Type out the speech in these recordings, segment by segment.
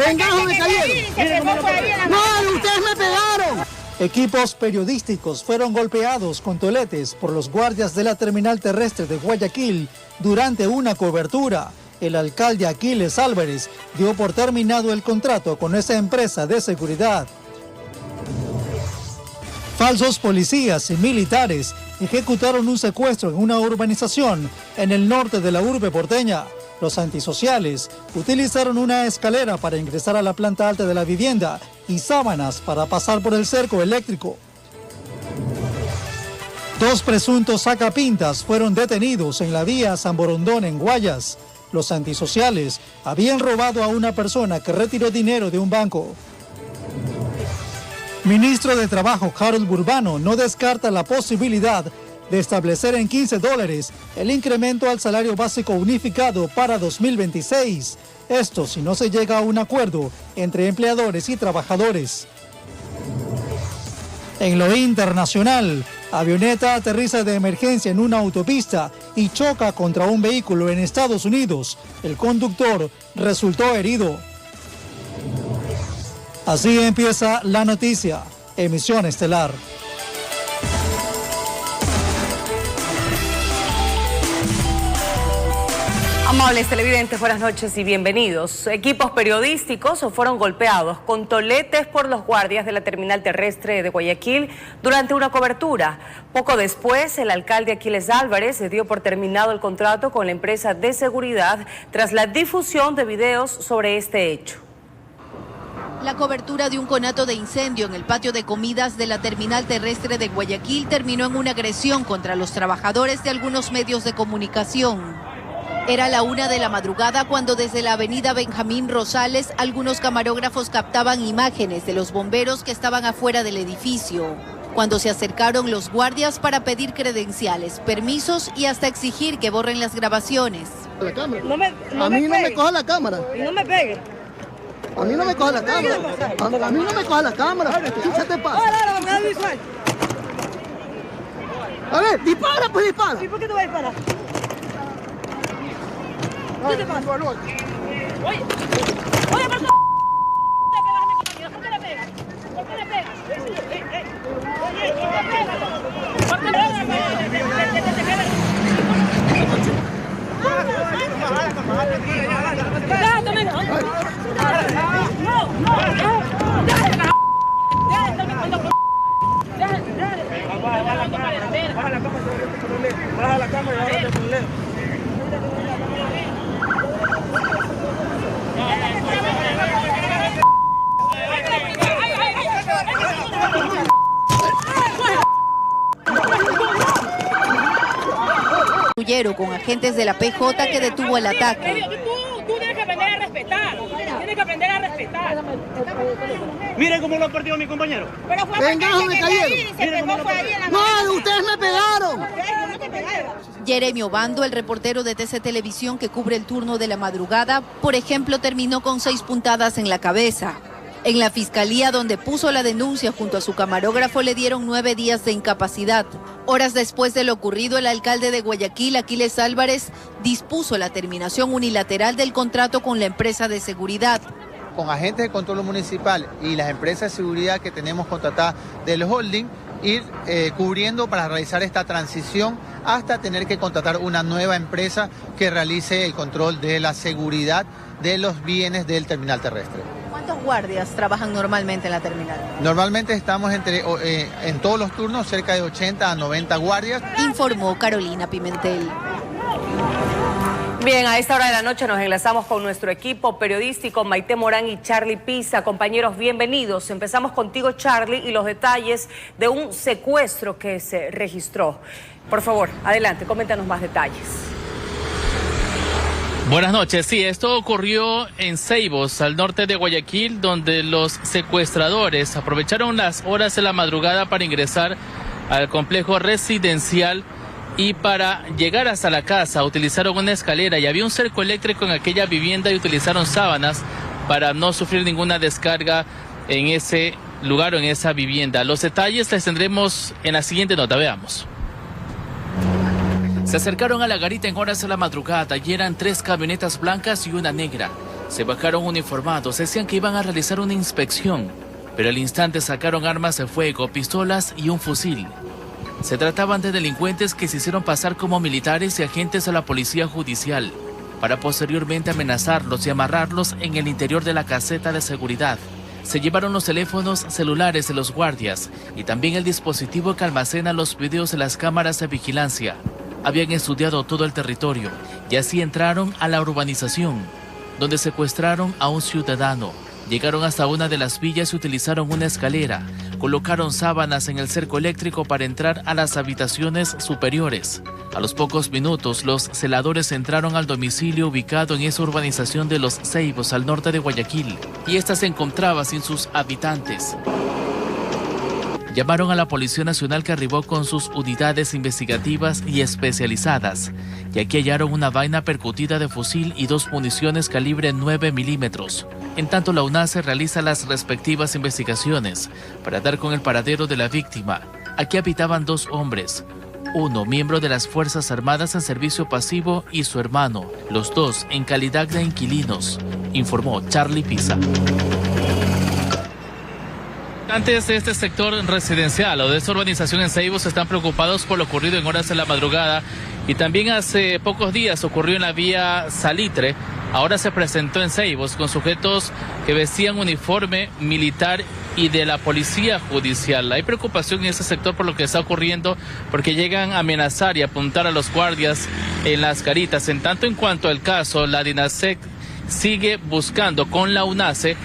Vengajo me cayeron. No, ustedes me pegaron. Equipos periodísticos fueron golpeados con toletes por los guardias de la terminal terrestre de Guayaquil durante una cobertura. El alcalde Aquiles Álvarez dio por terminado el contrato con esa empresa de seguridad. Falsos policías y militares ejecutaron un secuestro en una urbanización en el norte de la urbe porteña. Los antisociales utilizaron una escalera para ingresar a la planta alta de la vivienda y sábanas para pasar por el cerco eléctrico. 2 presuntos sacapintas fueron detenidos en la vía San Borondón en Guayas. Los antisociales habían robado a una persona que retiró dinero de un banco. Ministro de Trabajo Harold Burbano no descarta la posibilidad de establecer en $15 el incremento al salario básico unificado para 2026. Esto si no se llega a un acuerdo entre empleadores y trabajadores. En lo internacional, avioneta aterriza de emergencia en una autopista y choca contra un vehículo en Estados Unidos. El conductor resultó herido. Así empieza la noticia. Emisión estelar. Amables televidentes, buenas noches y bienvenidos. Equipos periodísticos fueron golpeados con toletes por los guardias de la terminal terrestre de Guayaquil durante una cobertura. Poco después, el alcalde Aquiles Álvarez dio por terminado el contrato con la empresa de seguridad tras la difusión de videos sobre este hecho. La cobertura de un conato de incendio en el patio de comidas de la terminal terrestre de Guayaquil terminó en una agresión contra los trabajadores de algunos medios de comunicación. Era la 1 de la madrugada cuando desde la avenida Benjamín Rosales algunos camarógrafos captaban imágenes de los bomberos que estaban afuera del edificio. Cuando se acercaron los guardias para pedir credenciales, permisos y hasta exigir que borren las grabaciones. La cámara. A mí no me coja la cámara. Y no me pegue. A mí no me coja la cámara. A mí no me coja la cámara. ¿Qué se te pasa? A ver, dispara, pues dispara. ¿Y por qué tú vas a disparar? ¿Qué te pasa? Oye, pero tú... ¿Por qué le pegas? ¿Por qué le pegas? Oye, ¿por qué le pegas? Baja la cámara y ahora te leo. Con agentes de la PJ que detuvo el ataque. Tú tienes que aprender a respetar. Tienes que aprender a respetar. Miren cómo lo ha partido mi compañero. Vengajo me cayeron. No, ustedes me pegaron. Jeremy Obando, el reportero de TC Televisión que cubre el turno de la madrugada, por ejemplo, terminó con 6 puntadas en la cabeza. En la fiscalía, donde puso la denuncia junto a su camarógrafo, le dieron 9 días de incapacidad. Horas después de lo ocurrido, el alcalde de Guayaquil, Aquiles Álvarez, dispuso la terminación unilateral del contrato con la empresa de seguridad. Con agentes de control municipal y las empresas de seguridad que tenemos contratadas del holding, ir cubriendo para realizar esta transición hasta tener que contratar una nueva empresa que realice el control de la seguridad de los bienes del terminal terrestre. ¿Cuántos guardias trabajan normalmente en la terminal? Normalmente estamos en todos los turnos cerca de 80 a 90 guardias. Informó Carolina Pimentel. Bien, a esta hora de la noche nos enlazamos con nuestro equipo periodístico, Maite Morán y Charlie Pisa. Compañeros, bienvenidos. Empezamos contigo, Charlie, y los detalles de un secuestro que se registró. Por favor, adelante, coméntanos más detalles. Buenas noches. Sí, esto ocurrió en Ceibos, al norte de Guayaquil, donde los secuestradores aprovecharon las horas de la madrugada para ingresar al complejo residencial y para llegar hasta la casa utilizaron una escalera y había un cerco eléctrico en aquella vivienda y utilizaron sábanas para no sufrir ninguna descarga en ese lugar o en esa vivienda. Los detalles les tendremos en la siguiente nota, veamos. Se acercaron a la garita en horas de la madrugada y eran 3 camionetas blancas y una negra. Se bajaron uniformados, decían que iban a realizar una inspección, pero al instante sacaron armas de fuego, pistolas y un fusil. Se trataban de delincuentes que se hicieron pasar como militares y agentes de la policía judicial, para posteriormente amenazarlos y amarrarlos en el interior de la caseta de seguridad. Se llevaron los teléfonos celulares de los guardias y también el dispositivo que almacena los videos de las cámaras de vigilancia. Habían estudiado todo el territorio y así entraron a la urbanización, donde secuestraron a un ciudadano. Llegaron hasta una de las villas y utilizaron una escalera. Colocaron sábanas en el cerco eléctrico para entrar a las habitaciones superiores. A los pocos minutos, los celadores entraron al domicilio ubicado en esa urbanización de Los Ceibos, al norte de Guayaquil, y esta se encontraba sin sus habitantes. Llamaron a la Policía Nacional, que arribó con sus unidades investigativas y especializadas, y aquí hallaron una vaina percutida de fusil y 2 municiones calibre 9 milímetros. En tanto, la UNACE realiza las respectivas investigaciones para dar con el paradero de la víctima. Aquí habitaban 2 hombres, uno miembro de las Fuerzas Armadas en servicio pasivo y su hermano, los 2 en calidad de inquilinos, informó Charlie Pisa. Antes de este sector residencial o de esta urbanización en Ceibos están preocupados por lo ocurrido en horas de la madrugada, y también hace pocos días ocurrió en la vía Salitre. Ahora se presentó en Ceibos con sujetos que vestían uniforme militar y de la policía judicial. Hay preocupación en ese sector por lo que está ocurriendo, porque llegan a amenazar y apuntar a los guardias en las caritas. En tanto, en cuanto al caso, la DINASEC sigue buscando con la UNACE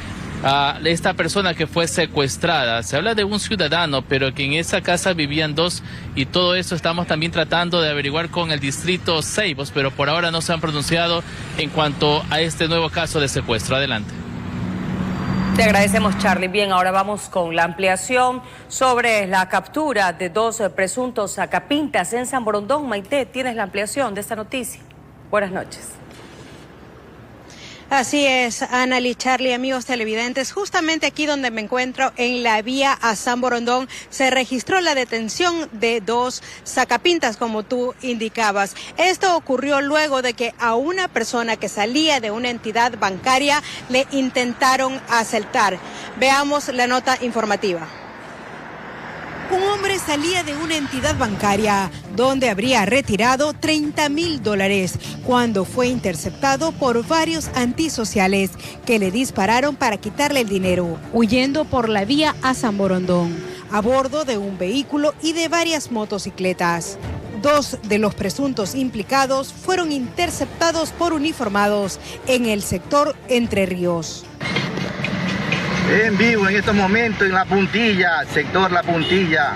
a esta persona que fue secuestrada. Se habla de un ciudadano, pero que en esa casa vivían 2, y todo eso estamos también tratando de averiguar con el distrito Ceibos, pero por ahora no se han pronunciado en cuanto a este nuevo caso de secuestro. Adelante. Te agradecemos, Charlie. Bien, ahora vamos con la ampliación sobre la captura de 2 presuntos sacapintas en San Borondón. Maite, tienes la ampliación de esta noticia. Buenas noches. Así es, Anali, Charlie, amigos televidentes. Justamente aquí donde me encuentro, en la vía a San Borondón, se registró la detención de 2 sacapintas, como tú indicabas. Esto ocurrió luego de que a una persona que salía de una entidad bancaria le intentaron asaltar. Veamos la nota informativa. Un hombre salía de una entidad bancaria donde habría retirado $30,000 cuando fue interceptado por varios antisociales que le dispararon para quitarle el dinero, huyendo por la vía a San Borondón, a bordo de un vehículo y de varias motocicletas. 2 de los presuntos implicados fueron interceptados por uniformados en el sector Entre Ríos. En vivo en estos momentos en La Puntilla, sector La Puntilla.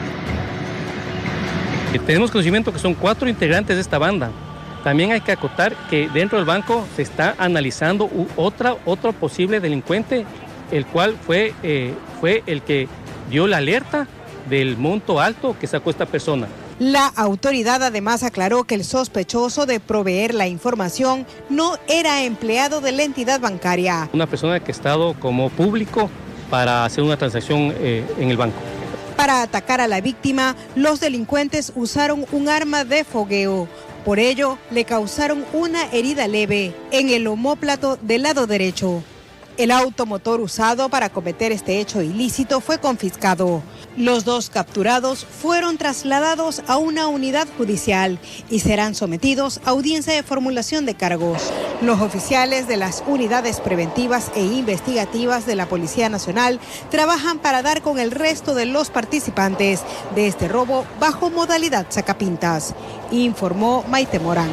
Tenemos conocimiento que son 4 integrantes de esta banda. También hay que acotar que dentro del banco se está analizando otro posible delincuente, el cual fue el que dio la alerta del monto alto que sacó esta persona. La autoridad además aclaró que el sospechoso de proveer la información no era empleado de la entidad bancaria. Una persona que ha estado como público para hacer una transacción en el banco. Para atacar a la víctima, los delincuentes usaron un arma de fogueo. Por ello, le causaron una herida leve en el omóplato del lado derecho. El automotor usado para cometer este hecho ilícito fue confiscado. Los 2 capturados fueron trasladados a una unidad judicial y serán sometidos a audiencia de formulación de cargos. Los oficiales de las unidades preventivas e investigativas de la Policía Nacional trabajan para dar con el resto de los participantes de este robo bajo modalidad sacapintas, informó Maite Morán.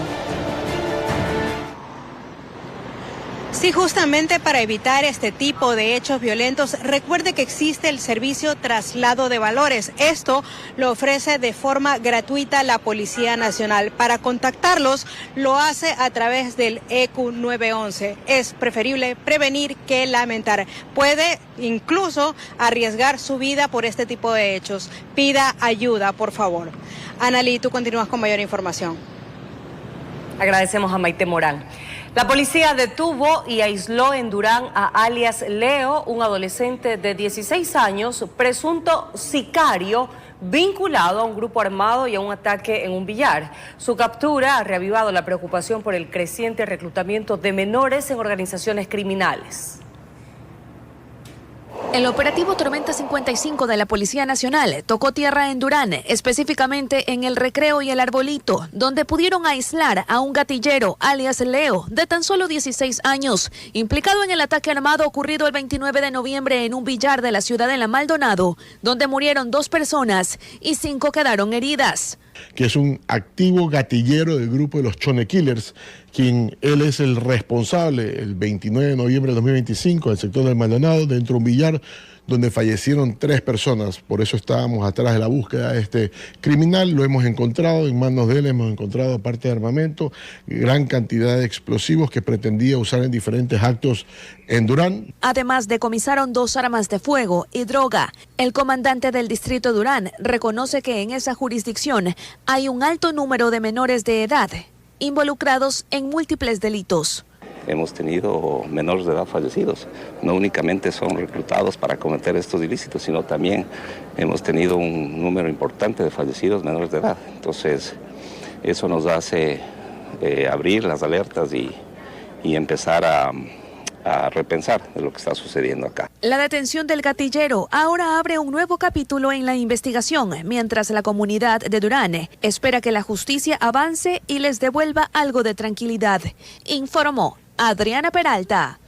Sí, justamente para evitar este tipo de hechos violentos, recuerde que existe el servicio traslado de valores. Esto lo ofrece de forma gratuita la Policía Nacional. Para contactarlos, lo hace a través del EQ 911. Es preferible prevenir que lamentar. Puede incluso arriesgar su vida por este tipo de hechos. Pida ayuda, por favor. Anali, tú continúas con mayor información. Agradecemos a Maite Morán. La policía detuvo y aisló en Durán a alias Leo, un adolescente de 16 años, presunto sicario vinculado a un grupo armado y a un ataque en un billar. Su captura ha reavivado la preocupación por el creciente reclutamiento de menores en organizaciones criminales. El operativo Tormenta 55 de la Policía Nacional tocó tierra en Durán, específicamente en El Recreo y El Arbolito, donde pudieron aislar a un gatillero, alias Leo, de tan solo 16 años, implicado en el ataque armado ocurrido el 29 de noviembre en un billar de la ciudad de La Maldonado, donde murieron 2 personas y 5 quedaron heridas. Que es un activo gatillero del grupo de los Chone Killers, quien él es el responsable el 29 de noviembre de 2025 del sector del Maldonado, dentro de un billar donde fallecieron 3 personas. Por eso estábamos atrás de la búsqueda de este criminal. Lo hemos encontrado, en manos de él hemos encontrado, aparte de armamento, gran cantidad de explosivos que pretendía usar en diferentes actos en Durán. Además, decomisaron 2 armas de fuego y droga. El comandante del distrito Durán reconoce que en esa jurisdicción hay un alto número de menores de edad involucrados en múltiples delitos. Hemos tenido menores de edad fallecidos. No únicamente son reclutados para cometer estos ilícitos, sino también hemos tenido un número importante de fallecidos menores de edad. Entonces, eso nos hace abrir las alertas y empezar a repensar de lo que está sucediendo acá. La detención del gatillero ahora abre un nuevo capítulo en la investigación, mientras la comunidad de Durán espera que la justicia avance y les devuelva algo de tranquilidad, informó Adriana Peralta.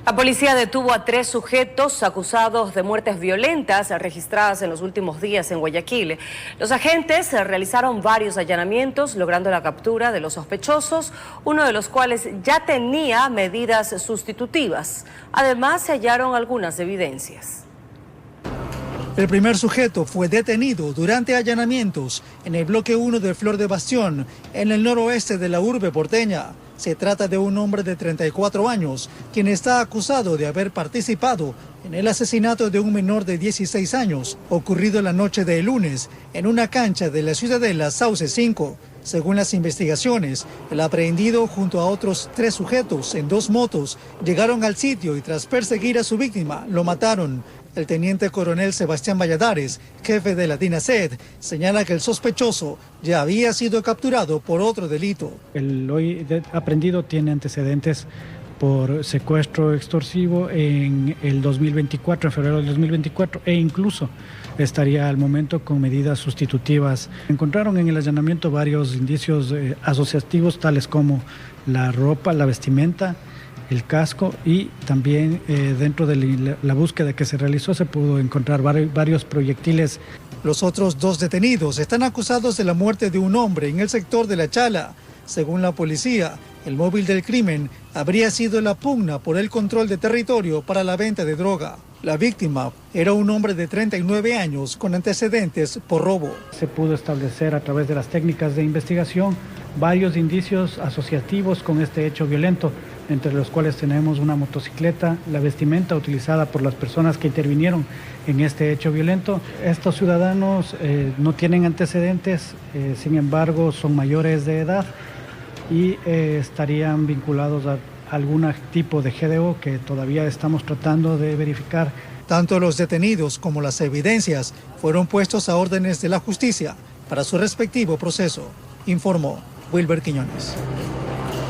La policía detuvo a 3 sujetos acusados de muertes violentas registradas en los últimos días en Guayaquil. Los agentes realizaron varios allanamientos, logrando la captura de los sospechosos, uno de los cuales ya tenía medidas sustitutivas. Además, se hallaron algunas evidencias. El primer sujeto fue detenido durante allanamientos en el bloque 1 de Flor de Bastión, en el noroeste de la urbe porteña. Se trata de un hombre de 34 años, quien está acusado de haber participado en el asesinato de un menor de 16 años, ocurrido la noche del lunes en una cancha de la Ciudadela Sauce 5. Según las investigaciones, el aprehendido junto a otros 3 sujetos en 2 motos llegaron al sitio y tras perseguir a su víctima, lo mataron. El teniente coronel Sebastián Valladares, jefe de la DINASED, señala que el sospechoso ya había sido capturado por otro delito. El hoy aprehendido tiene antecedentes por secuestro extorsivo en el 2024, en febrero del 2024, e incluso estaría al momento con medidas sustitutivas. Encontraron en el allanamiento varios indicios asociativos, tales como la ropa, la vestimenta, el casco, y también dentro de la búsqueda que se realizó se pudo encontrar varios proyectiles. Los otros 2 detenidos están acusados de la muerte de un hombre en el sector de La Chala. Según la policía, el móvil del crimen habría sido la pugna por el control de territorio para la venta de droga. La víctima era un hombre de 39 años con antecedentes por robo. Se pudo establecer a través de las técnicas de investigación varios indicios asociativos con este hecho violento, entre los cuales tenemos una motocicleta, la vestimenta utilizada por las personas que intervinieron en este hecho violento. Estos ciudadanos no tienen antecedentes, sin embargo son mayores de edad y estarían vinculados a algún tipo de GDO que todavía estamos tratando de verificar. Tanto los detenidos como las evidencias fueron puestos a órdenes de la justicia para su respectivo proceso, informó Wilber Quiñones.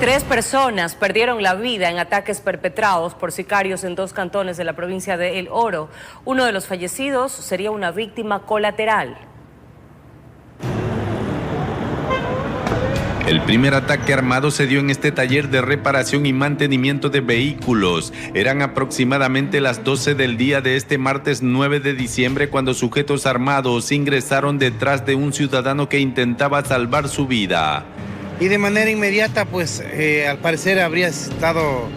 3 personas perdieron la vida en ataques perpetrados por sicarios en 2 cantones de la provincia de El Oro. Uno de los fallecidos sería una víctima colateral. El primer ataque armado se dio en este taller de reparación y mantenimiento de vehículos. Eran aproximadamente las 12 del día de este martes 9 de diciembre cuando sujetos armados ingresaron detrás de un ciudadano que intentaba salvar su vida. Y de manera inmediata, pues al parecer habría estado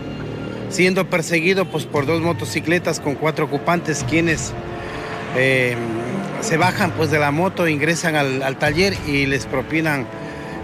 siendo perseguido pues, por 2 motocicletas con 4 ocupantes, quienes se bajan pues, de la moto, ingresan al taller y les propinan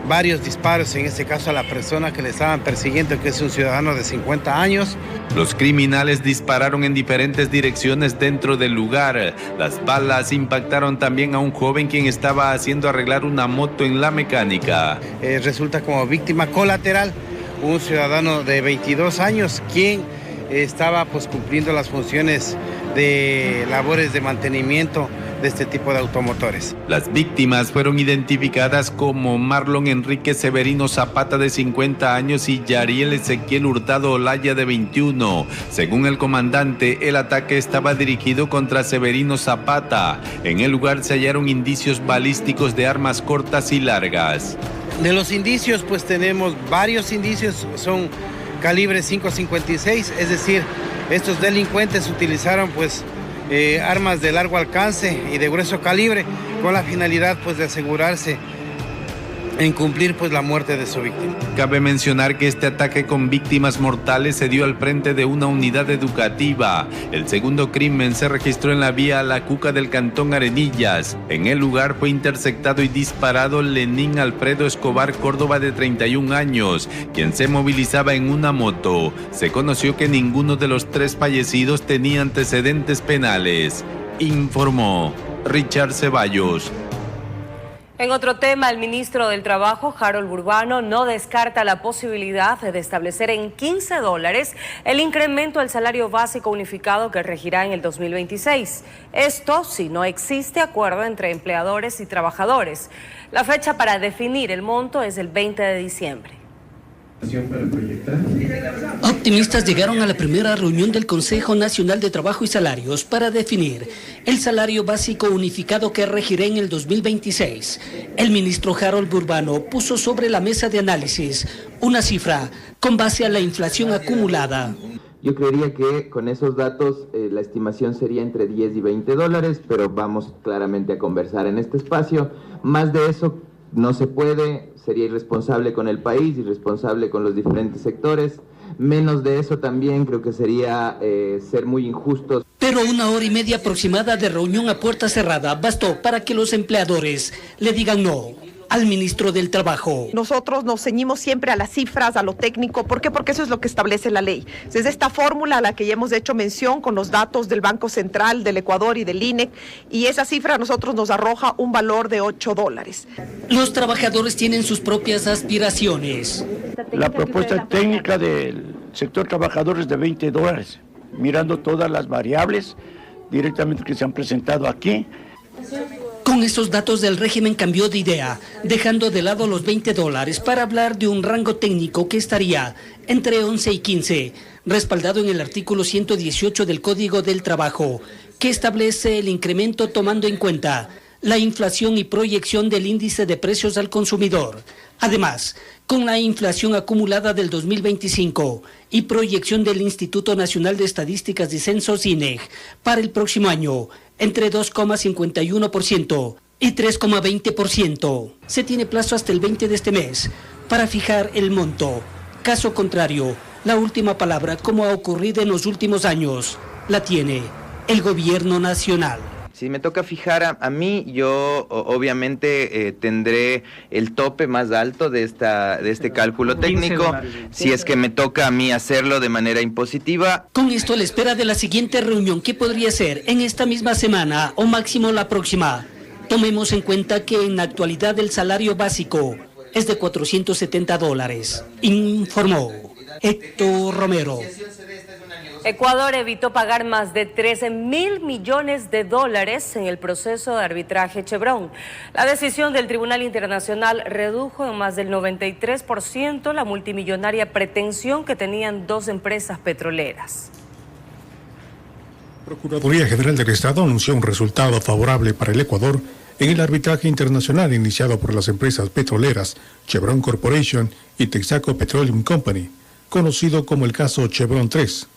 varios disparos, en este caso a la persona que le estaban persiguiendo, que es un ciudadano de 50 años. Los criminales dispararon en diferentes direcciones dentro del lugar. Las balas impactaron también a un joven quien estaba haciendo arreglar una moto en la mecánica. Resulta como víctima colateral un ciudadano de 22 años, quien estaba pues cumpliendo las funciones de labores de mantenimiento de este tipo de automotores. Las víctimas fueron identificadas como Marlon Enrique Severino Zapata, de 50 años, y Yariel Ezequiel Hurtado Olaya, de 21. Según el comandante, el ataque estaba dirigido contra Severino Zapata. En el lugar se hallaron indicios balísticos de armas cortas y largas. De los indicios, pues tenemos varios indicios, son calibre 5.56, es decir, estos delincuentes utilizaron pues armas de largo alcance y de grueso calibre con la finalidad pues de asegurarse en cumplir pues la muerte de su víctima. Cabe mencionar que este ataque con víctimas mortales se dio al frente de una unidad educativa. El segundo crimen se registró en la vía La Cuca del Cantón Arenillas. En el lugar fue interceptado y disparado Lenín Alfredo Escobar Córdoba, de 31 años, quien se movilizaba en una moto. Se conoció que ninguno de los 3 fallecidos tenía antecedentes penales. Informó Richard Ceballos. En otro tema, el ministro del Trabajo, Harold Burbano, no descarta la posibilidad de establecer en $15 el incremento al salario básico unificado que regirá en el 2026. Esto si no existe acuerdo entre empleadores y trabajadores. La fecha para definir el monto es el 20 de diciembre. Optimistas llegaron a la primera reunión del Consejo Nacional de Trabajo y Salarios para definir el salario básico unificado que regirá en el 2026. El ministro Harold Burbano puso sobre la mesa de análisis una cifra con base a la inflación acumulada. Yo creería que con esos datos la estimación sería entre $10 y $20, pero vamos claramente a conversar en este espacio. Más de eso no se puede, sería irresponsable con el país, irresponsable con los diferentes sectores. Menos de eso también creo que sería ser muy injustos. Pero 1 hora y media aproximada de reunión a puerta cerrada bastó para que los empleadores le digan no al ministro del Trabajo. Nosotros nos ceñimos siempre a las cifras, a lo técnico. ¿Por qué? Porque eso es lo que establece la ley. Es esta fórmula a la que ya hemos hecho mención con los datos del Banco Central, del Ecuador y del INEC, y esa cifra a nosotros nos arroja un valor de $8. Los trabajadores tienen sus propias aspiraciones. La propuesta técnica del sector trabajador es de $20, mirando todas las variables directamente que se han presentado aquí. Con esos datos del régimen cambió de idea, dejando de lado los $20 para hablar de un rango técnico que estaría entre 11 y 15, respaldado en el artículo 118 del Código del Trabajo, que establece el incremento tomando en cuenta la inflación y proyección del índice de precios al consumidor. Además, con la inflación acumulada del 2025 y proyección del Instituto Nacional de Estadísticas y Censos INEG para el próximo año, entre 2,51% y 3,20%. Se tiene plazo hasta el 20 de este mes para fijar el monto. Caso contrario, la última palabra, como ha ocurrido en los últimos años, la tiene el gobierno nacional. Si me toca fijar a mí, yo obviamente tendré el tope más alto de este cálculo técnico, si es que me toca a mí hacerlo de manera impositiva. Con esto a la espera de la siguiente reunión, que podría ser en esta misma semana o máximo la próxima. Tomemos en cuenta que en la actualidad el salario básico es de $470, informó Héctor Romero. Ecuador evitó pagar más de $13.000 millones en el proceso de arbitraje Chevron. La decisión del Tribunal Internacional redujo en más del 93% la multimillonaria pretensión que tenían 2 empresas petroleras. La Procuraduría General del Estado anunció un resultado favorable para el Ecuador en el arbitraje internacional iniciado por las empresas petroleras Chevron Corporation y Texaco Petroleum Company, conocido como el caso Chevron 3.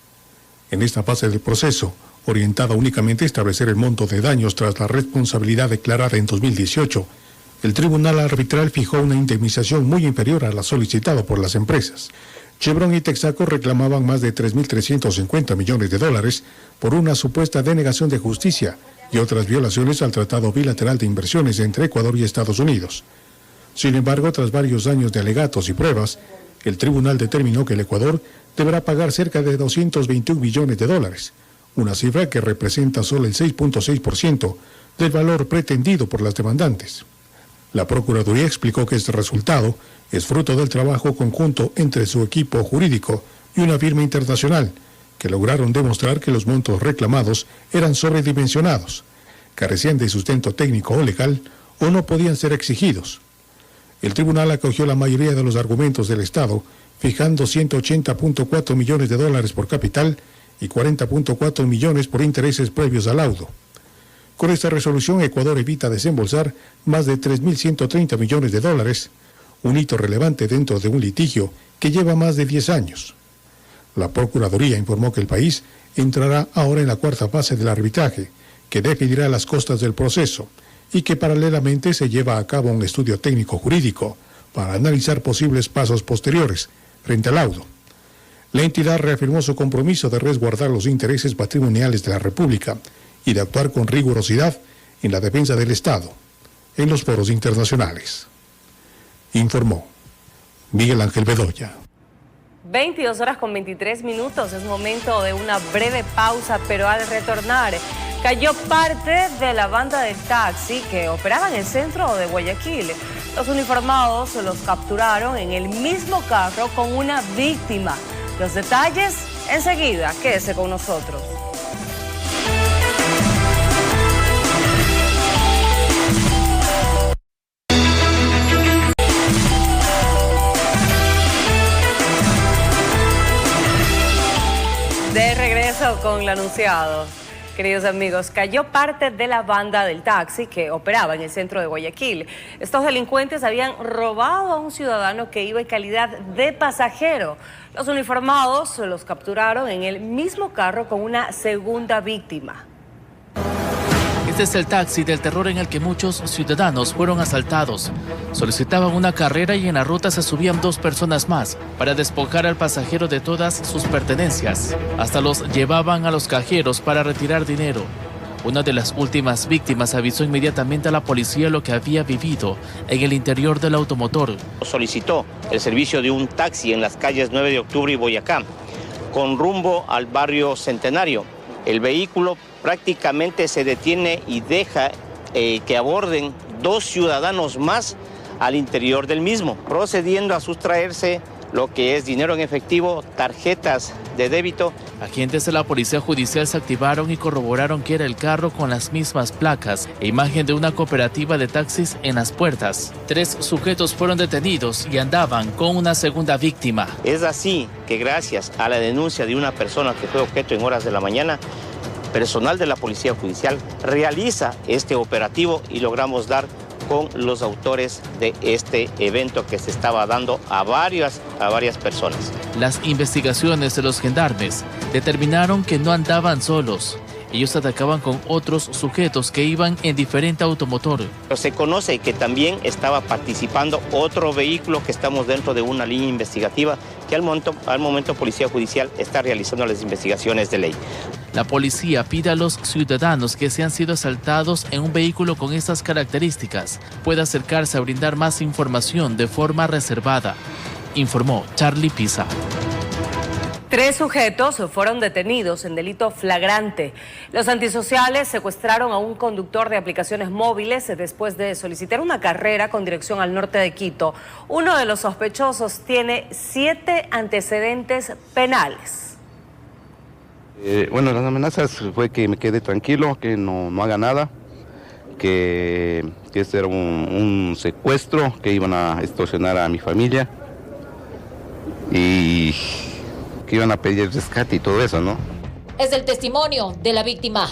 En esta fase del proceso, orientada únicamente a establecer el monto de daños tras la responsabilidad declarada en 2018, el Tribunal Arbitral fijó una indemnización muy inferior a la solicitada por las empresas. Chevron y Texaco reclamaban más de $3.350 millones por una supuesta denegación de justicia y otras violaciones al Tratado Bilateral de Inversiones entre Ecuador y Estados Unidos. Sin embargo, tras varios años de alegatos y pruebas, el tribunal determinó que el Ecuador deberá pagar cerca de $221 millones, una cifra que representa solo el 6.6% del valor pretendido por las demandantes. La Procuraduría explicó que este resultado es fruto del trabajo conjunto entre su equipo jurídico y una firma internacional, que lograron demostrar que los montos reclamados eran sobredimensionados. carecían de sustento técnico o legal o no podían ser exigidos. El tribunal acogió la mayoría de los argumentos del Estado, fijando 180.4 millones de dólares por capital y 40.4 millones por intereses previos al laudo. Con esta resolución, Ecuador evita desembolsar más de 3.130 millones de dólares, un hito relevante dentro de un litigio que lleva más de 10 años. La Procuraduría informó que el país entrará ahora en la cuarta fase del arbitraje, que definirá las costas del proceso, y que paralelamente se lleva a cabo un estudio técnico jurídico para analizar posibles pasos posteriores frente al laudo. La entidad reafirmó su compromiso de resguardar los intereses patrimoniales de la República y de actuar con rigurosidad en la defensa del Estado en los foros internacionales. Informó Miguel Ángel Bedoya. 22 horas con 23 minutos, es momento de una breve pausa, pero al retornar cayó parte de la banda del taxi que operaba en el centro de Guayaquil. Los uniformados los capturaron en el mismo carro con una víctima. Los detalles enseguida, quédese con nosotros. De regreso con lo anunciado. Queridos amigos, cayó parte de la banda del taxi que operaba en el centro de Guayaquil. Estos delincuentes habían robado a un ciudadano que iba en calidad de pasajero. Los uniformados los capturaron en el mismo carro con una segunda víctima. Este es el taxi del terror en el que muchos ciudadanos fueron asaltados. Solicitaban una carrera y en la ruta se subían 2 personas más para despojar al pasajero de todas sus pertenencias. Hasta los llevaban a los cajeros para retirar dinero. Una de las últimas víctimas avisó inmediatamente a la policía lo que había vivido en el interior del automotor. Solicitó el servicio de un taxi en las calles 9 de octubre y Boyacá, con rumbo al barrio Centenario. El vehículo prácticamente se detiene y deja que aborden 2 ciudadanos más al interior del mismo, procediendo a sustraerse lo que es dinero en efectivo, tarjetas de débito. Agentes de la Policía Judicial se activaron y corroboraron que era el carro con las mismas placas e imagen de una cooperativa de taxis en las puertas. 3 sujetos fueron detenidos y andaban con una segunda víctima. Es así que gracias a la denuncia de una persona que fue objeto en horas de la mañana, personal de la Policía Judicial realiza este operativo y logramos dar con los autores de este evento que se estaba dando a varias personas. Las investigaciones de los gendarmes determinaron que no andaban solos. Ellos atacaban con otros sujetos que iban en diferente automotor. Se conoce que también estaba participando otro vehículo que estamos dentro de una línea investigativa que al momento Policía Judicial está realizando las investigaciones de ley. La policía pide a los ciudadanos que se han sido asaltados en un vehículo con estas características pueda acercarse a brindar más información de forma reservada, informó Charlie Pisa. 3 sujetos fueron detenidos en delito flagrante. Los antisociales secuestraron a un conductor de aplicaciones móviles después de solicitar una carrera con dirección al norte de Quito. Uno de los sospechosos tiene 7 antecedentes penales. Bueno, las amenazas fue que me quede tranquilo, que no haga nada, que este era un secuestro, que iban a extorsionar a mi familia y que iban a pedir rescate y todo eso, ¿no? Es el testimonio de la víctima,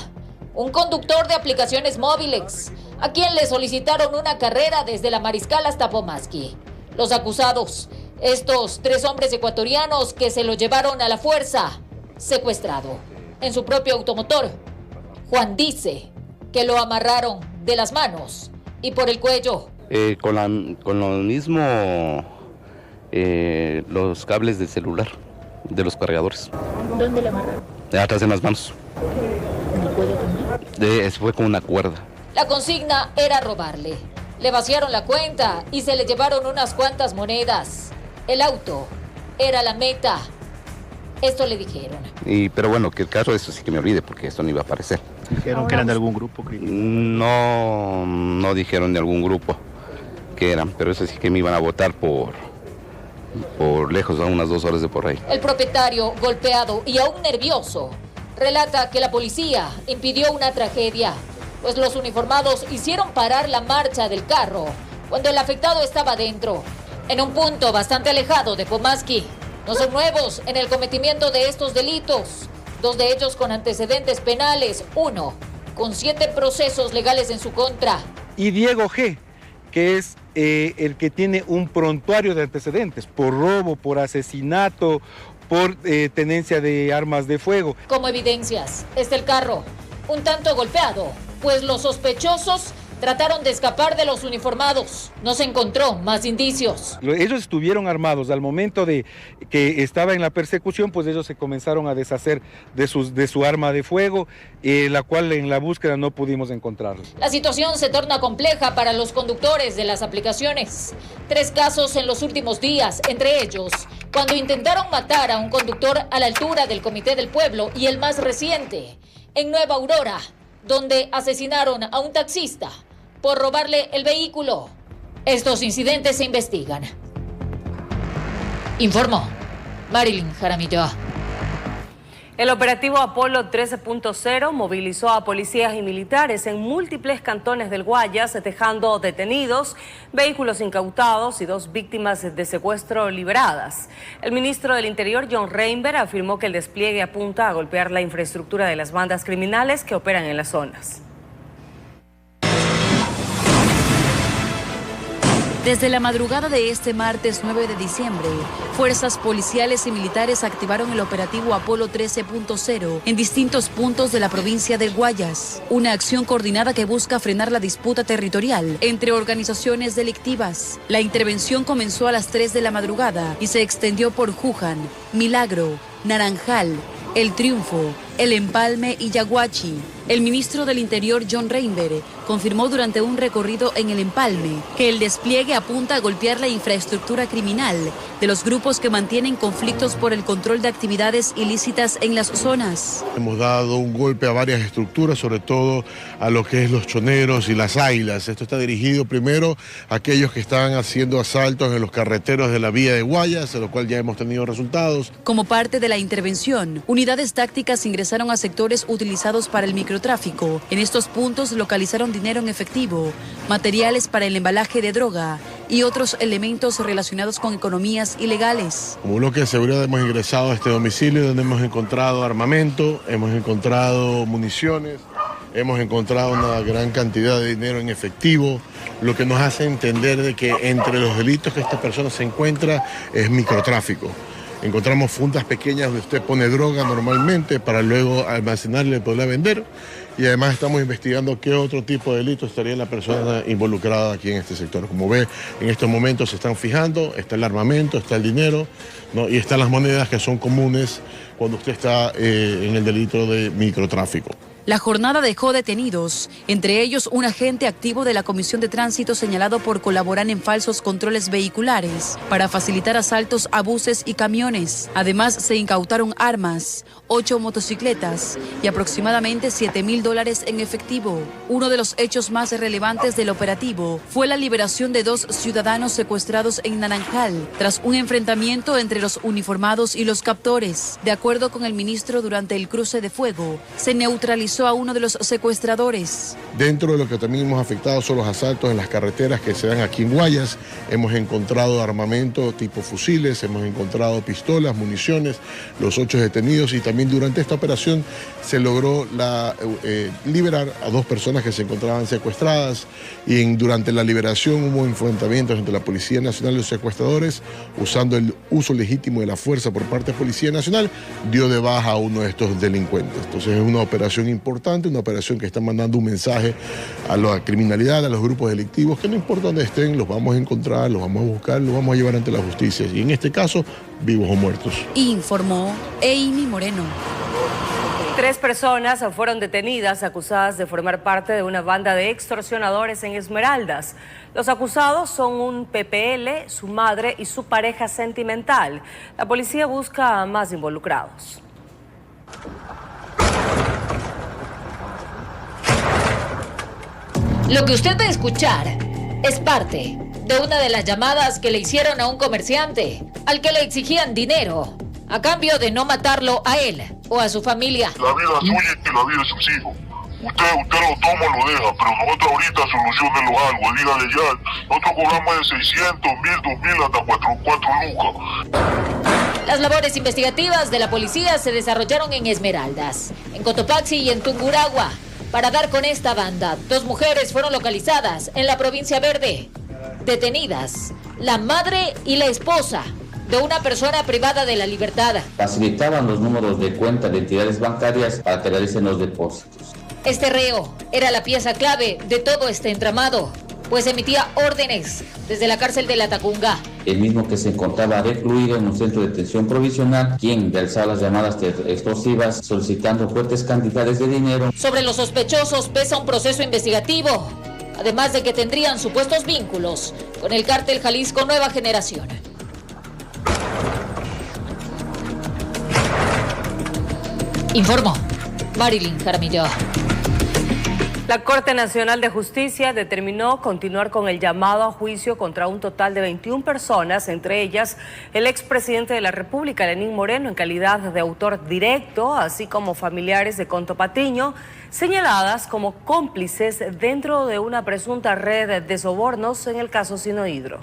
un conductor de aplicaciones móviles, a quien le solicitaron una carrera desde la Mariscal hasta Pomasqui. Los acusados, estos 3 hombres ecuatorianos que se lo llevaron a la fuerza, secuestrado en su propio automotor. Juan dice que lo amarraron de las manos y por el cuello. Con lo mismo, los cables del celular, de los cargadores. ¿Dónde le amarraron? Atrás en las manos. ¿En el cuello también? Fue con una cuerda. La consigna era robarle. Le vaciaron la cuenta y se le llevaron unas cuantas monedas. El auto era la meta. Esto le dijeron. Pero bueno, que el caso eso sí que me olvide porque esto no iba a aparecer. ¿Dijeron que eran de algún grupo? No dijeron de algún grupo que eran, pero eso sí que me iban a votar por lejos, a unas 2 horas de por ahí. El propietario, golpeado y aún nervioso, relata que la policía impidió una tragedia pues los uniformados hicieron parar la marcha del carro cuando el afectado estaba dentro, en un punto bastante alejado de Pomaski. No son nuevos en el cometimiento de estos delitos, 2 de ellos con antecedentes penales, 1 con 7 procesos legales en su contra. Y Diego G., que es el que tiene un prontuario de antecedentes por robo, por asesinato, por tenencia de armas de fuego. Como evidencias, está el carro, un tanto golpeado, pues los sospechosos trataron de escapar de los uniformados. No se encontró más indicios. Ellos estuvieron armados. Al momento de que estaba en la persecución, pues ellos se comenzaron a deshacer de su arma de fuego, la cual en la búsqueda no pudimos encontrarla. La situación se torna compleja para los conductores de las aplicaciones. 3 casos en los últimos días, entre ellos, cuando intentaron matar a un conductor a la altura del Comité del Pueblo, y el más reciente, en Nueva Aurora, donde asesinaron a un taxista por robarle el vehículo. Estos incidentes se investigan. Informó Marilyn Jaramillo. El operativo Apolo 13.0 movilizó a policías y militares en múltiples cantones del Guayas, dejando detenidos, vehículos incautados y 2 víctimas de secuestro liberadas. El ministro del Interior, John Reinberg, afirmó que el despliegue apunta a golpear la infraestructura de las bandas criminales que operan en las zonas. Desde la madrugada de este martes 9 de diciembre, fuerzas policiales y militares activaron el operativo Apolo 13.0 en distintos puntos de la provincia del Guayas, una acción coordinada que busca frenar la disputa territorial entre organizaciones delictivas. La intervención comenzó a las 3 de la madrugada y se extendió por Juján, Milagro, Naranjal, El Triunfo, El Empalme y Yaguachi. El ministro del Interior, John Reinberg, confirmó durante un recorrido en El Empalme que el despliegue apunta a golpear la infraestructura criminal de los grupos que mantienen conflictos por el control de actividades ilícitas en las zonas. Hemos dado un golpe a varias estructuras, sobre todo a lo que es los choneros y las águilas. Esto está dirigido primero a aquellos que están haciendo asaltos en los carreteros de la vía de Guayas, de lo cual ya hemos tenido resultados. Como parte de la intervención, unidades tácticas ingresaron a sectores utilizados para el microtráfico. En estos puntos localizaron dinero en efectivo, materiales para el embalaje de droga y otros elementos relacionados con economías ilegales. Como bloque de seguridad hemos ingresado a este domicilio donde hemos encontrado armamento, hemos encontrado municiones, hemos encontrado una gran cantidad de dinero en efectivo, lo que nos hace entender de que entre los delitos que esta persona se encuentra es microtráfico. Encontramos fundas pequeñas donde usted pone droga normalmente para luego almacenarla y poderla vender. Y además estamos investigando qué otro tipo de delito estaría la persona involucrada aquí en este sector. Como ve, en estos momentos se están fijando, está el armamento, está el dinero, ¿no? Y están las monedas que son comunes cuando usted está en el delito de microtráfico. La jornada dejó detenidos, entre ellos un agente activo de la Comisión de Tránsito señalado por colaborar en falsos controles vehiculares para facilitar asaltos a buses y camiones. Además, se incautaron armas, 8 motocicletas y aproximadamente $7,000 en efectivo. Uno de los hechos más relevantes del operativo fue la liberación de 2 ciudadanos secuestrados en Naranjal, tras un enfrentamiento entre los uniformados y los captores. De acuerdo con el ministro, durante el cruce de fuego, se neutralizó a uno de los secuestradores. Dentro de lo que también hemos afectado son los asaltos en las carreteras que se dan aquí en Guayas. Hemos encontrado armamento tipo fusiles, hemos encontrado pistolas, municiones, los 8 detenidos, y también durante esta operación se logró liberar a 2 personas que se encontraban secuestradas, y durante la liberación hubo enfrentamientos entre la Policía Nacional y los secuestradores. Usando el uso legítimo de la fuerza por parte de Policía Nacional, dio de baja a uno de estos delincuentes. Entonces es una operación importante, una operación que está mandando un mensaje a la criminalidad, a los grupos delictivos, que no importa dónde estén, los vamos a encontrar, los vamos a buscar, los vamos a llevar ante la justicia, y en este caso, vivos o muertos. Informó Amy Moreno. 3 personas fueron detenidas acusadas de formar parte de una banda de extorsionadores en Esmeraldas. Los acusados son un PPL, su madre y su pareja sentimental. La policía busca a más involucrados. Lo que usted va a escuchar es parte de una de las llamadas que le hicieron a un comerciante, al que le exigían dinero, a cambio de no matarlo a él o a su familia. La vida suya y la vida de sus hijos. usted lo toma o lo deja, pero nosotros ahorita solucionenlo algo, dígale ya, nosotros cobramos de 600, 1000, 2000 hasta 4 lucas. Las labores investigativas de la policía se desarrollaron en Esmeraldas, en Cotopaxi y en Tungurahua. Para dar con esta banda, 2 mujeres fueron localizadas en la provincia verde. Detenidas, la madre y la esposa de una persona privada de la libertad. Facilitaban los números de cuenta de entidades bancarias para que realicen los depósitos. Este reo era la pieza clave de todo este entramado, pues emitía órdenes desde la cárcel de La Tacunga. El mismo que se encontraba recluido en un centro de detención provisional, quien realizaba las llamadas extorsivas solicitando fuertes cantidades de dinero. Sobre los sospechosos pesa un proceso investigativo, además de que tendrían supuestos vínculos con el cártel Jalisco Nueva Generación. Informó Marilyn Jaramillo. La Corte Nacional de Justicia determinó continuar con el llamado a juicio contra un total de 21 personas, entre ellas el expresidente de la República, Lenín Moreno, en calidad de autor directo, así como familiares de Conto Patiño, señaladas como cómplices dentro de una presunta red de sobornos en el caso Sinohydro.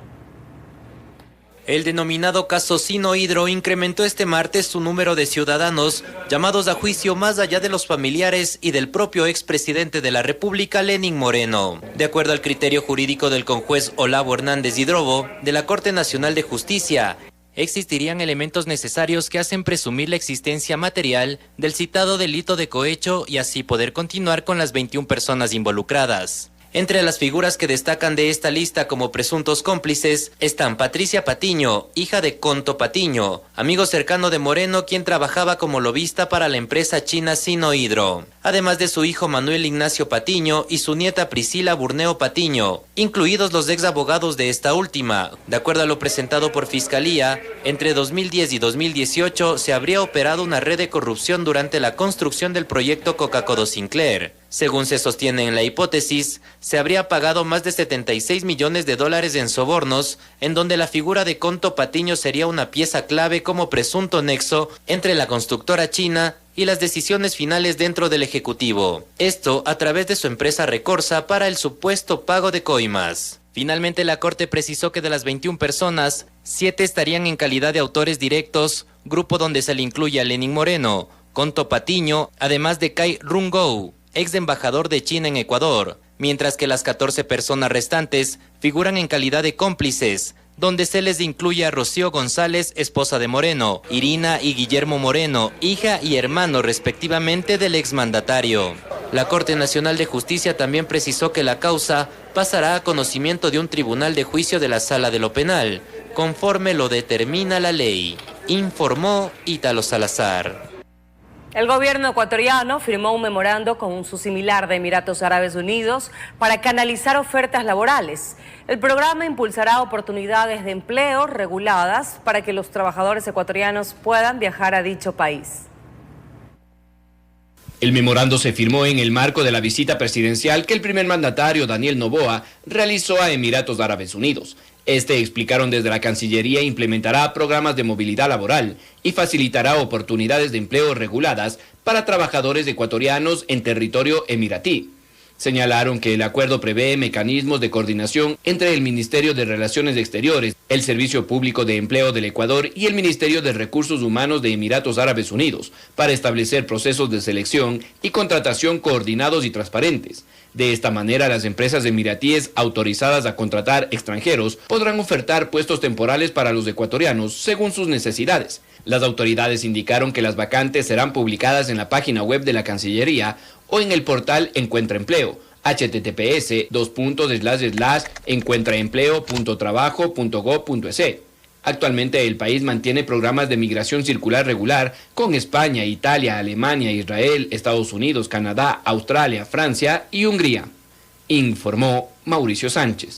El denominado caso Sinohydro incrementó este martes su número de ciudadanos llamados a juicio más allá de los familiares y del propio expresidente de la República, Lenín Moreno. De acuerdo al criterio jurídico del conjuez Olavo Hernández Hidrobo de la Corte Nacional de Justicia, existirían elementos necesarios que hacen presumir la existencia material del citado delito de cohecho y así poder continuar con las 21 personas involucradas. Entre las figuras que destacan de esta lista como presuntos cómplices están Patricia Patiño, hija de Conto Patiño, amigo cercano de Moreno, quien trabajaba como lobista para la empresa china Sinohydro, además de su hijo Manuel Ignacio Patiño y su nieta Priscila Burneo Patiño, incluidos los ex abogados de esta última. De acuerdo a lo presentado por Fiscalía, entre 2010 y 2018 se habría operado una red de corrupción durante la construcción del proyecto Coca-Cola Sinclair. Según se sostiene en la hipótesis, se habría pagado más de $76 millones en sobornos, en donde la figura de Conto Patiño sería una pieza clave como presunto nexo entre la constructora china y las decisiones finales dentro del Ejecutivo. Esto a través de su empresa Recorsa para el supuesto pago de coimas. Finalmente, la Corte precisó que de las 21 personas, 7 estarían en calidad de autores directos, grupo donde se le incluye a Lenín Moreno, Conto Patiño, además de Cai Rungou, ex embajador de China en Ecuador, mientras que las 14 personas restantes figuran en calidad de cómplices, donde se les incluye a Rocío González, esposa de Moreno, Irina y Guillermo Moreno, hija y hermano respectivamente del exmandatario. La Corte Nacional de Justicia también precisó que la causa pasará a conocimiento de un tribunal de juicio de la Sala de lo Penal, conforme lo determina la ley, informó Ítalo Salazar. El gobierno ecuatoriano firmó un memorando con su similar de Emiratos Árabes Unidos para canalizar ofertas laborales. El programa impulsará oportunidades de empleo reguladas para que los trabajadores ecuatorianos puedan viajar a dicho país. El memorando se firmó en el marco de la visita presidencial que el primer mandatario, Daniel Noboa, realizó a Emiratos Árabes Unidos. Explicaron desde la Cancillería, implementará programas de movilidad laboral y facilitará oportunidades de empleo reguladas para trabajadores ecuatorianos en territorio emiratí. Señalaron que el acuerdo prevé mecanismos de coordinación entre el Ministerio de Relaciones Exteriores, el Servicio Público de Empleo del Ecuador y el Ministerio de Recursos Humanos de Emiratos Árabes Unidos para establecer procesos de selección y contratación coordinados y transparentes. De esta manera, las empresas emiratíes autorizadas a contratar extranjeros podrán ofertar puestos temporales para los ecuatorianos según sus necesidades. Las autoridades indicaron que las vacantes serán publicadas en la página web de la Cancillería o en el portal Encuentra Empleo, https://encuentraempleo.trabajo.gov.es. Actualmente el país mantiene programas de migración circular regular con España, Italia, Alemania, Israel, Estados Unidos, Canadá, Australia, Francia y Hungría. Informó Mauricio Sánchez.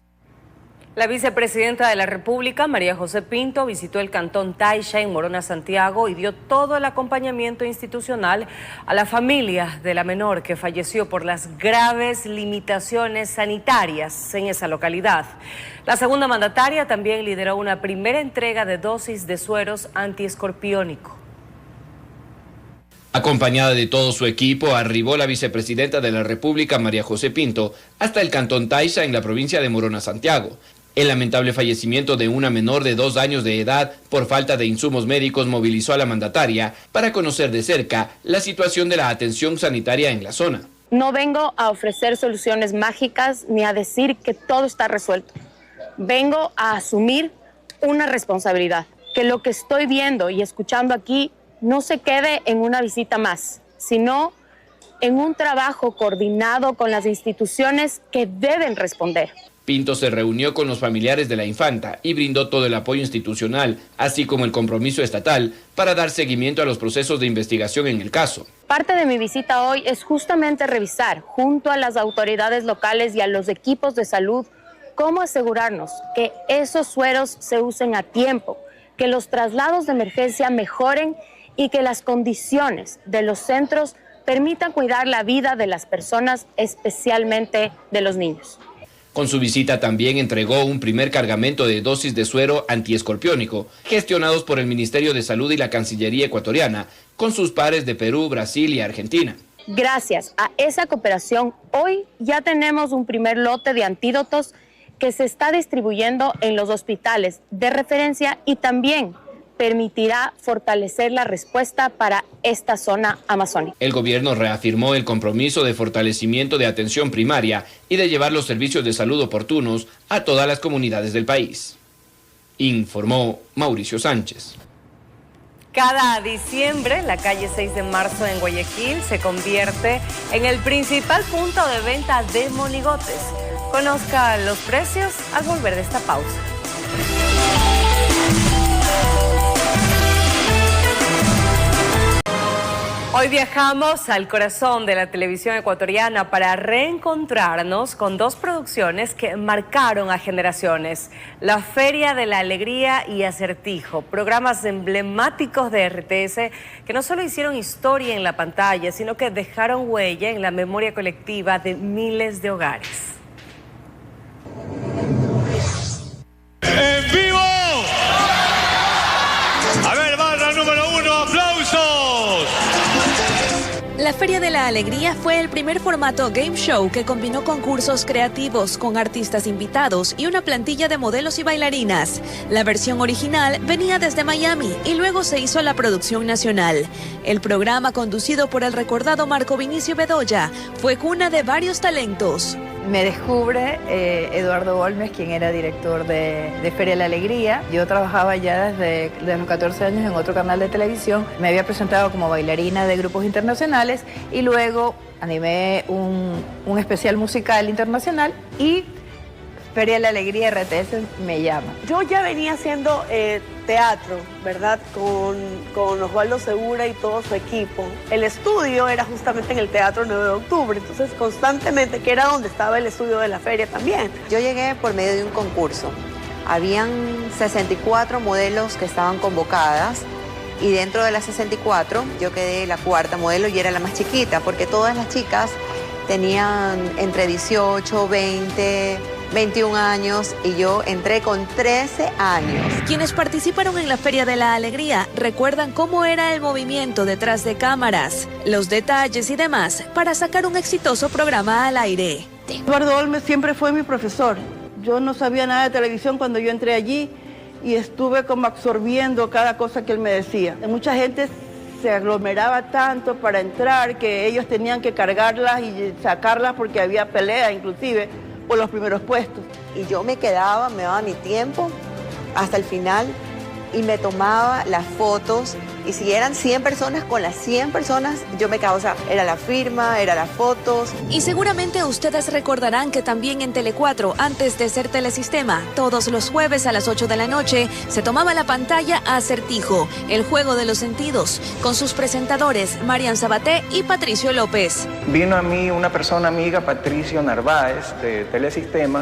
La vicepresidenta de la República, María José Pinto, visitó el cantón Taixa en Morona, Santiago, y dio todo el acompañamiento institucional a la familia de la menor que falleció por las graves limitaciones sanitarias en esa localidad. La segunda mandataria también lideró una primera entrega de dosis de sueros antiescorpiónico. Acompañada de todo su equipo, arribó la vicepresidenta de la República, María José Pinto, hasta el cantón Taiza, en la provincia de Morona, Santiago. El lamentable fallecimiento de una menor de 2 años de edad por falta de insumos médicos movilizó a la mandataria para conocer de cerca la situación de la atención sanitaria en la zona. No vengo a ofrecer soluciones mágicas ni a decir que todo está resuelto. Vengo a asumir una responsabilidad, que lo que estoy viendo y escuchando aquí no se quede en una visita más, sino en un trabajo coordinado con las instituciones que deben responder. Pinto se reunió con los familiares de la infanta y brindó todo el apoyo institucional, así como el compromiso estatal para dar seguimiento a los procesos de investigación en el caso. Parte de mi visita hoy es justamente revisar, junto a las autoridades locales y a los equipos de salud, cómo asegurarnos que esos sueros se usen a tiempo, que los traslados de emergencia mejoren y que las condiciones de los centros permitan cuidar la vida de las personas, especialmente de los niños. Con su visita también entregó un primer cargamento de dosis de suero antiescorpiónico, gestionados por el Ministerio de Salud y la Cancillería ecuatoriana, con sus pares de Perú, Brasil y Argentina. Gracias a esa cooperación, hoy ya tenemos un primer lote de antídotos que se está distribuyendo en los hospitales de referencia y también permitirá fortalecer la respuesta para esta zona amazónica. El gobierno reafirmó el compromiso de fortalecimiento de atención primaria y de llevar los servicios de salud oportunos a todas las comunidades del país. Informó Mauricio Sánchez. Cada diciembre, la calle 6 de marzo en Guayaquil se convierte en el principal punto de venta de monigotes. Conozca los precios al volver de esta pausa. Hoy viajamos al corazón de la televisión ecuatoriana para reencontrarnos con dos producciones que marcaron a generaciones. La Feria de la Alegría y Acertijo, programas emblemáticos de RTS que no solo hicieron historia en la pantalla, sino que dejaron huella en la memoria colectiva de miles de hogares. ¡En vivo! A ver, barra número 1, aplausos. La Feria de la Alegría fue el primer formato game show que combinó concursos creativos con artistas invitados y una plantilla de modelos y bailarinas. La versión original venía desde Miami y luego se hizo la producción nacional. El programa, conducido por el recordado Marco Vinicio Bedoya, fue cuna de varios talentos. Me descubre Eduardo Golmes, quien era director de Feria de la Alegría. Yo trabajaba ya desde los 14 años en otro canal de televisión. Me había presentado como bailarina de grupos internacionales y luego animé un especial musical internacional y Feria de la Alegría RTS me llama. Yo ya venía haciendo teatro, ¿verdad? Con Osvaldo Segura y todo su equipo. El estudio era justamente en el Teatro 9 de Octubre, entonces constantemente, que era donde estaba el estudio de la feria también. Yo llegué por medio de un concurso. Habían 64 modelos que estaban convocadas y dentro de las 64 yo quedé la cuarta modelo y era la más chiquita, porque todas las chicas tenían entre 18, 20... 21 años y yo entré con 13 años. Quienes participaron en la Feria de la Alegría recuerdan cómo era el movimiento detrás de cámaras, los detalles y demás para sacar un exitoso programa al aire. Eduardo Olmes siempre fue mi profesor. Yo no sabía nada de televisión cuando yo entré allí y estuve como absorbiendo cada cosa que él me decía. Mucha gente se aglomeraba tanto para entrar que ellos tenían que cargarlas y sacarlas porque había pelea inclusive por los primeros puestos. Y yo me quedaba, me daba mi tiempo hasta el final y me tomaba las fotos. Y si eran 100 personas, con las 100 personas yo me quedaba, o sea, era la firma, era las fotos. Y seguramente ustedes recordarán que también en Tele4, antes de ser Telesistema, todos los jueves a las 8 de la noche, se tomaba la pantalla Acertijo, el juego de los sentidos, con sus presentadores Marian Sabaté y Patricio López. Vino a mí una persona amiga, Patricio Narváez, de Telesistema,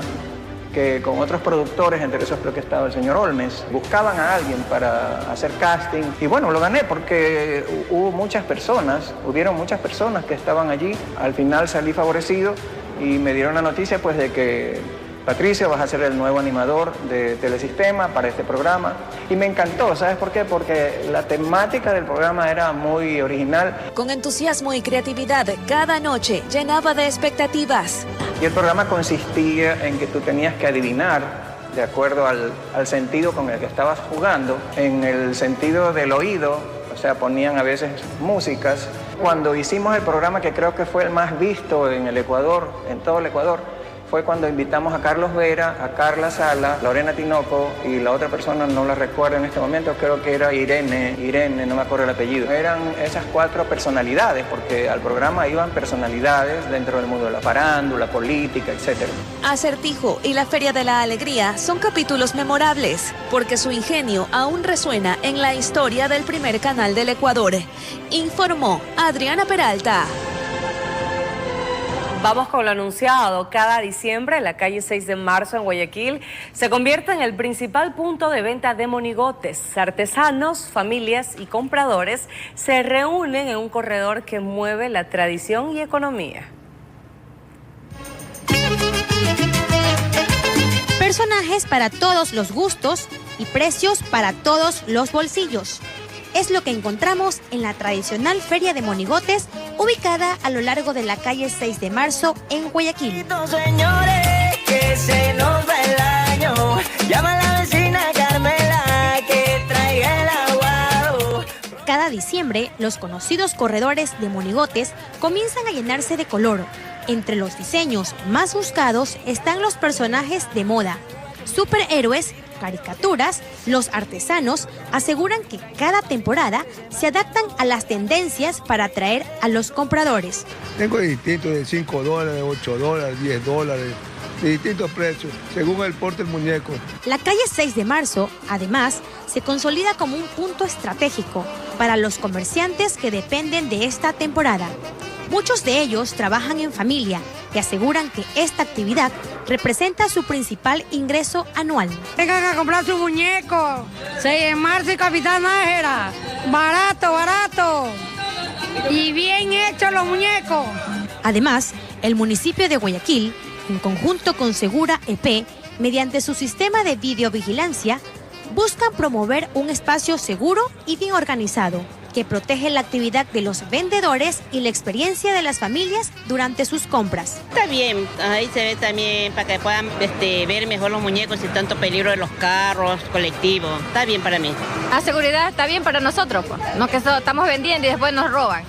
que con otros productores, entre esos creo que estaba el señor Olmes, buscaban a alguien para hacer casting. Y bueno, lo gané porque hubieron muchas personas que estaban allí. Al final salí favorecido y me dieron la noticia pues de que Patricio, vas a ser el nuevo animador de Telesistema para este programa. Y me encantó, ¿sabes por qué? Porque la temática del programa era muy original. Con entusiasmo y creatividad, cada noche llenaba de expectativas. Y el programa consistía en que tú tenías que adivinar, de acuerdo al sentido con el que estabas jugando, en el sentido del oído, o sea, ponían a veces músicas. Cuando hicimos el programa, que creo que fue el más visto en el Ecuador, en todo el Ecuador, fue cuando invitamos a Carlos Vera, a Carla Sala, Lorena Tinoco y la otra persona no la recuerdo en este momento, creo que era Irene, no me acuerdo el apellido. Eran esas 4 personalidades, porque al programa iban personalidades dentro del mundo de la farándula, política, etc. Acertijo y la Feria de la Alegría son capítulos memorables, porque su ingenio aún resuena en la historia del primer canal del Ecuador. Informó Adriana Peralta. Vamos con lo anunciado. Cada diciembre, la calle 6 de marzo en Guayaquil se convierte en el principal punto de venta de monigotes. Artesanos, familias y compradores se reúnen en un corredor que mueve la tradición y economía. Personajes para todos los gustos y precios para todos los bolsillos. Es lo que encontramos en la tradicional Feria de Monigotes, ubicada a lo largo de la calle 6 de marzo en Guayaquil. Señores, que se nos va el año. Llama a la vecina Carmela que traiga el aguado. Cada diciembre, los conocidos corredores de monigotes comienzan a llenarse de color. Entre los diseños más buscados están los personajes de moda, superhéroes, caricaturas. Los artesanos aseguran que cada temporada se adaptan a las tendencias para atraer a los compradores. Tengo distintos de $5, $8, $10, de distintos precios, según el porte del muñeco. La calle 6 de marzo, además, se consolida como un punto estratégico para los comerciantes que dependen de esta temporada. Muchos de ellos trabajan en familia y aseguran que esta actividad representa su principal ingreso anual. Vengan a comprar su muñeco. 6 de marzo y Capitán Nájera. Barato, barato. Y bien hechos los muñecos. Además, el municipio de Guayaquil, en conjunto con Segura EP, mediante su sistema de videovigilancia, buscan promover un espacio seguro y bien organizado, que protege la actividad de los vendedores y la experiencia de las familias durante sus compras. Está bien, ahí se ve también para que puedan ver mejor los muñecos sin tanto peligro de los carros, colectivos. Está bien para mí. La seguridad está bien para nosotros, pues. No que estamos vendiendo y después nos roban.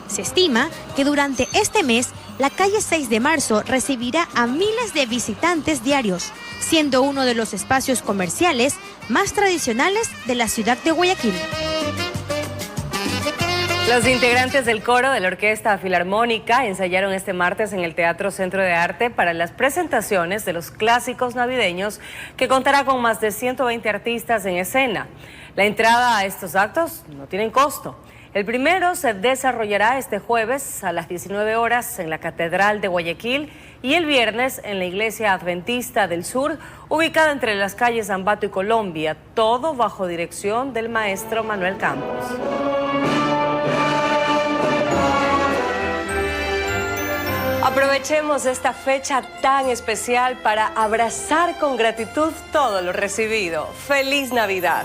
Se estima que durante este mes, la calle 6 de marzo recibirá a miles de visitantes diarios, siendo uno de los espacios comerciales más tradicionales de la ciudad de Guayaquil. Los integrantes del coro de la Orquesta Filarmónica ensayaron este martes en el Teatro Centro de Arte para las presentaciones de los clásicos navideños, que contará con más de 120 artistas en escena. La entrada a estos actos no tiene costo. El primero se desarrollará este jueves a las 19 horas en la Catedral de Guayaquil y el viernes en la Iglesia Adventista del Sur, ubicada entre las calles Ambato y Colombia, todo bajo dirección del maestro Manuel Campos. Aprovechemos esta fecha tan especial para abrazar con gratitud todo lo recibido. ¡Feliz Navidad!